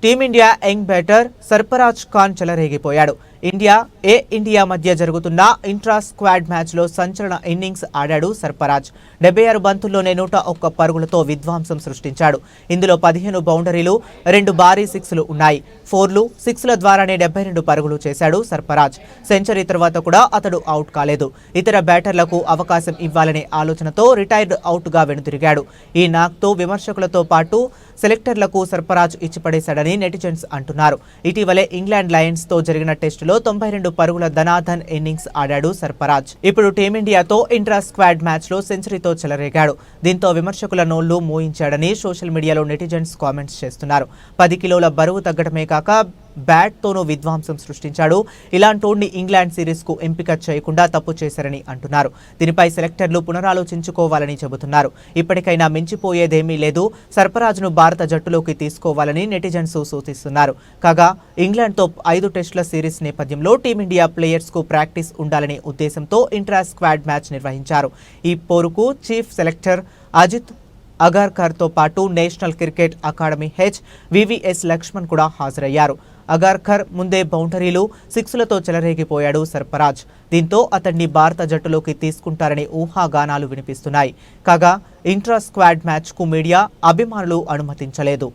Team India young batter Sarfaraz Khan చెలరేగిపోయాడు. India మధ్య జరుగుతున్న ఇంట్రా స్క్వాడ్ మ్యాచ్లో సంచలన ఇన్నింగ్స్ ఆడాడు సర్ఫరాజ్. 76 బంతుల్లోనే 101 పరుగులతో విధ్వంసం సృష్టించాడు. ఇందులో 15 బౌండరీలు, 2 భారీ సిక్స్లు ఉన్నాయి. 4లు, 6ల ద్వారానే 72 పరుగులు చేశాడు సర్ఫరాజ్. సెంచరీ తర్వాత కూడా అతడు అవుట్ కాలేదు. ఇతర బ్యాటర్లకు అవకాశం ఇవ్వాలనే ఆలోచనతో రిటైర్డ్ అవుట్గా వెనుతిరిగాడు. ఈ నాక్తో విమర్శకులతో పాటు సెలెక్టర్లకు సర్ఫరాజ్ ఇచ్చిపడేశాడని నెటిజన్స్ అంటున్నారు. ఇటీవలే ఇంగ్లాండ్ లయన్స్ తో జరిగిన టెస్టులో 92 పరుగుల ధనాధన్ ఇన్నింగ్స్ ఆడాడు సర్ఫరాజ్. ఇప్పుడు టీమిండియాతో ఇంట్రా స్క్వాడ్ మ్యాచ్ లో సెంచరీతో చెలరేగాడు. దీంతో విమర్శకుల నోళ్లు మోయించాడని సోషల్ మీడియాలో నెటిజన్స్ కామెంట్స్ చేస్తున్నారు. 10 కిలోల బరువు తగ్గడమే కాక బ్యాట్ తోనూ విధ్వంసం సృష్టించాడు. ఇలాంటోడ్ని ఇంగ్లాండ్ సిరీస్ కు ఎంపిక చేయకుండా తప్పు చేశారని అంటున్నారు. దీనిపై సెలెక్టర్లు పునరాలోచించుకోవాలని చెబుతున్నారు. ఇప్పటికైనా మించిపోయేదేమీ లేదు, సర్ఫరాజ్ను భారత జట్టులోకి తీసుకోవాలని నెటిజన్స్ సూచిస్తున్నారు. కాగా ఇంగ్లాండ్తో 5 టెస్టుల సిరీస్ నేపథ్యంలో టీమిండియా ప్లేయర్స్ కు ప్రాక్టీస్ ఉండాలనే ఉద్దేశంతో ఇంట్రా స్క్వాడ్ మ్యాచ్ నిర్వహించారు. ఈ పోరుకు చీఫ్ సెలెక్టర్ అజిత్ అగార్కర్తో పాటు national cricket academy VVS Laxman కూడా హాజరయ్యారు. అగార్కర్ ముందే బౌండరీలు, 6లతో చెలరేగిపోయాడు సర్ఫరాజ్. దీంతో అతన్ని భారత జట్టులోకి తీసుకుంటారని ఊహాగానాలు వినిపిస్తున్నాయి. కాగా ఇంట్రా స్క్వాడ్ మ్యాచ్కు మీడియా, అభిమానులు అనుమతించలేదు.